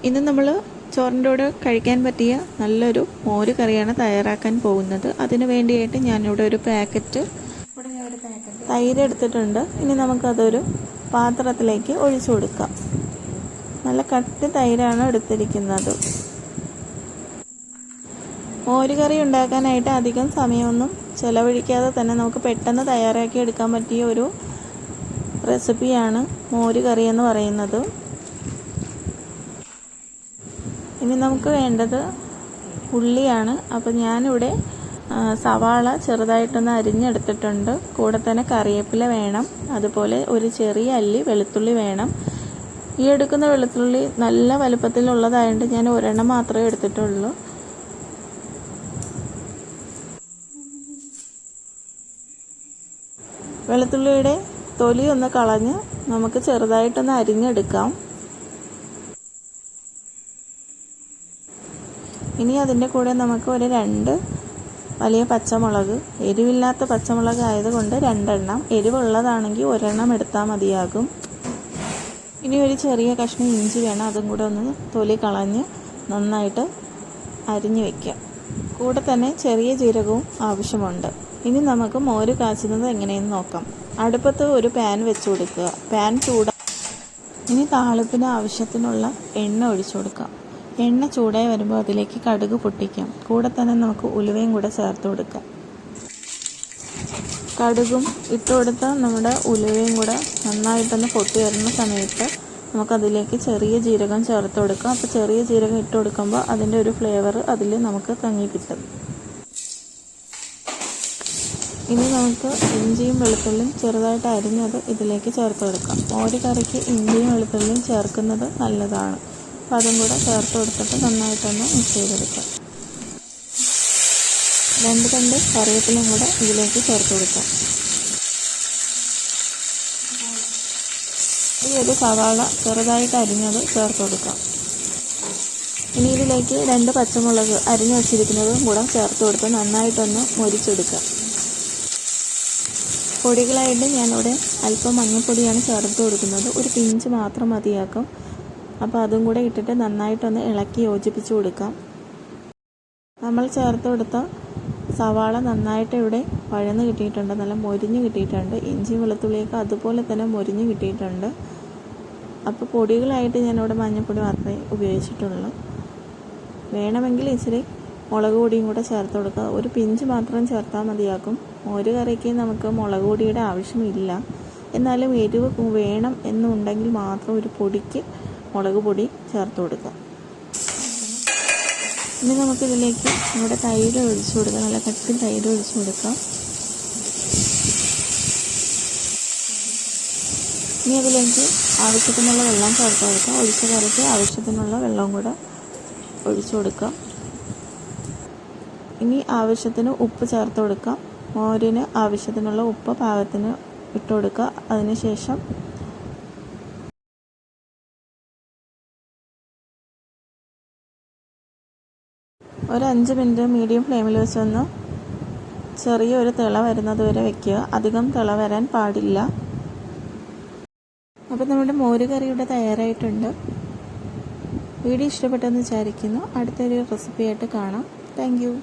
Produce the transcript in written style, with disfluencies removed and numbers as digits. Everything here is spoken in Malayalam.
ഇന്ന് നമ്മൾ ചോറിൻ്റെ കൂടെ കഴിക്കാൻ പറ്റിയ നല്ലൊരു മോര് കറിയാണ് തയ്യാറാക്കാൻ പോകുന്നത്. അതിന് വേണ്ടിയിട്ട് ഞാനിവിടെ ഒരു പാക്കറ്റ് തൈര് എടുത്തിട്ടുണ്ട്. ഇനി നമുക്കതൊരു പാത്രത്തിലേക്ക് ഒഴിച്ചു കൊടുക്കാം. നല്ല കട്ടി തൈരാണ് എടുത്തിരിക്കുന്നത്. മോര് കറി ഉണ്ടാക്കാനായിട്ട് അധികം സമയമൊന്നും ചിലവഴിക്കാതെ തന്നെ നമുക്ക് പെട്ടെന്ന് തയ്യാറാക്കി എടുക്കാൻ പറ്റിയ ഒരു റെസിപ്പിയാണ് മോര് കറി എന്ന് പറയുന്നത്. ഇനി നമുക്ക് വേണ്ടത് ഉള്ളിയാണ്. അപ്പോൾ ഞാനിവിടെ സവാള ചെറുതായിട്ടൊന്ന് അരിഞ്ഞെടുത്തിട്ടുണ്ട്. കൂടെ തന്നെ കറിവേപ്പില വേണം, അതുപോലെ ഒരു ചെറിയ അല്ലി വെളുത്തുള്ളി വേണം. ഈ എടുക്കുന്ന വെളുത്തുള്ളി നല്ല വലുപ്പത്തിലുള്ളതായതുകൊണ്ട് ഞാൻ ഒരെണ്ണം മാത്രമേ എടുത്തിട്ടുള്ളൂ. വെളുത്തുള്ളിയുടെ തൊലി ഒന്ന് കളഞ്ഞ് നമുക്ക് ചെറുതായിട്ടൊന്ന് അരിഞ്ഞെടുക്കാം. ഇനി അതിൻ്റെ കൂടെ നമുക്ക് ഒരു 2 വലിയ പച്ചമുളക്, എരിവില്ലാത്ത പച്ചമുളക് ആയതുകൊണ്ട് 2 എണ്ണം, എരിവുള്ളതാണെങ്കിൽ 1 എണ്ണം എടുത്താൽ മതിയാകും. ഇനി ഒരു ചെറിയ കഷ്ണം ഇഞ്ചി വേണം, അതും കൂടെ ഒന്ന് തൊലി കളഞ്ഞ് നന്നായിട്ട് അരിഞ്ഞു വയ്ക്കാം. കൂടെ തന്നെ ചെറിയ ജീരകവും ആവശ്യമുണ്ട്. ഇനി നമുക്ക് മോര് കാച്ചുന്നത് എങ്ങനെയെന്ന് നോക്കാം. അടുപ്പത്ത് ഒരു പാൻ വെച്ച് കൊടുക്കുക. പാൻ ഇനി താളിപ്പിന് ആവശ്യത്തിനുള്ള എണ്ണ ഒഴിച്ചു കൊടുക്കാം. എണ്ണ ചൂടായി വരുമ്പോൾ അതിലേക്ക് കടുക് പൊട്ടിക്കാം. കൂടെ തന്നെ നമുക്ക് ഉലുവയും കൂടെ ചേർത്ത് കൊടുക്കാം. കടുകും ഇട്ട് കൊടുത്ത് നമ്മുടെ ഉലുവയും കൂടെ നന്നായിട്ടൊന്ന് പൊട്ടി വരുന്ന സമയത്ത് നമുക്കതിലേക്ക് ചെറിയ ജീരകം ചേർത്ത് കൊടുക്കാം. അപ്പോൾ ചെറിയ ജീരകം ഇട്ട് കൊടുക്കുമ്പോൾ അതിൻ്റെ ഒരു ഫ്ലേവർ അതിൽ നമുക്ക് തങ്ങി കിട്ടും. ഇനി നമുക്ക് ഇഞ്ചിയും വെളുത്തുള്ളിയും ചെറുതായിട്ട് അരിഞ്ഞത് ഇതിലേക്ക് ചേർത്ത് കൊടുക്കാം. മോര് കറിക്ക് ഇഞ്ചിയും വെളുത്തുള്ളിയും ചേർക്കുന്നത് നല്ലതാണ്. അപ്പോൾ അതും കൂടെ ചേർത്ത് കൊടുത്തിട്ട് നന്നായിട്ടൊന്ന് മിക്സ് ചെയ്തെടുക്കാം. 2 തണ്ട് കറിവേപ്പിലയും കൂടെ ഇതിലേക്ക് ചേർത്ത് കൊടുക്കാം. ഈ ഒരു സവാള ചെറുതായിട്ട് അരിഞ്ഞത് ചേർത്ത് കൊടുക്കാം. ഇനി ഇതിലേക്ക് 2 പച്ചമുളക് അരിഞ്ഞു വച്ചിരിക്കുന്നതും കൂടെ ചേർത്ത് കൊടുത്ത് നന്നായിട്ടൊന്ന് മൊരിച്ചെടുക്കാം. പൊടികളായിട്ട് ഞാനിവിടെ അല്പം മഞ്ഞൾപ്പൊടിയാണ് ചേർത്ത് കൊടുക്കുന്നത്. ഒരു പിഞ്ച് മാത്രം മതിയാക്കും. അപ്പോൾ അതും കൂടെ ഇട്ടിട്ട് നന്നായിട്ടൊന്ന് ഇളക്കി യോജിപ്പിച്ച് കൊടുക്കാം. നമ്മൾ ചേർത്ത് കൊടുത്ത സവാള നന്നായിട്ട് ഇവിടെ വഴന്ന് കിട്ടിയിട്ടുണ്ട്, നല്ല മൊരിഞ്ഞ് കിട്ടിയിട്ടുണ്ട്. ഇഞ്ചി വെളുത്തുള്ളിയൊക്കെ അതുപോലെ തന്നെ മൊരിഞ്ഞ് കിട്ടിയിട്ടുണ്ട്. അപ്പോൾ പൊടികളായിട്ട് ഞാനിവിടെ മഞ്ഞൾപ്പൊടി മാത്രമേ ഉപയോഗിച്ചിട്ടുള്ളൂ. വേണമെങ്കിൽ ഇച്ചിരി മുളക് പൊടിയും കൂടെ ചേർത്ത് കൊടുക്കുക. ഒരു പിഞ്ച് മാത്രം ചേർത്താൽ മതിയാക്കും. മോര് കറിക്ക് നമുക്ക് മുളക് പൊടിയുടെ ആവശ്യമില്ല. എന്നാലും എരിവ് വേണം എന്നുണ്ടെങ്കിൽ മാത്രം ഒരു പൊടിക്ക് മുളക് പൊടി ചേർത്ത് കൊടുക്കുക. ഇനി നമുക്കിതിലേക്ക് നമ്മുടെ തൈര് ഒഴിച്ചു കൊടുക്കാം. നല്ല കട്ടി തൈര് ഒഴിച്ചു കൊടുക്കാം. ഇനി അതിലേക്ക് ആവശ്യത്തിനുള്ള വെള്ളം ചേർത്ത് കൊടുക്കാം. ഒഴിച്ച കറിക്ക് ആവശ്യത്തിനുള്ള വെള്ളവും കൂടെ ഒഴിച്ചു കൊടുക്കാം. ഇനി ആവശ്യത്തിന് ഉപ്പ് ചേർത്ത് കൊടുക്കാം. മോരിന് ആവശ്യത്തിനുള്ള ഉപ്പ് പാകത്തിന് ഇട്ട് കൊടുക്കുക. അതിനുശേഷം ഒരു 5 മിനിറ്റ് മീഡിയം ഫ്ലെയിമിൽ വെച്ചൊന്ന് ചെറിയൊരു തിള വരുന്നത് വരെ വയ്ക്കുക. അധികം തിള വരാൻ പാടില്ല. അപ്പോൾ നമ്മുടെ മോര് കറി ഇവിടെ തയ്യാറായിട്ടുണ്ട്. വീഡിയോ ഇഷ്ടപ്പെട്ടെന്ന് വിചാരിക്കുന്നു. അടുത്തൊരു റെസിപ്പിയായിട്ട് കാണാം. Thank you.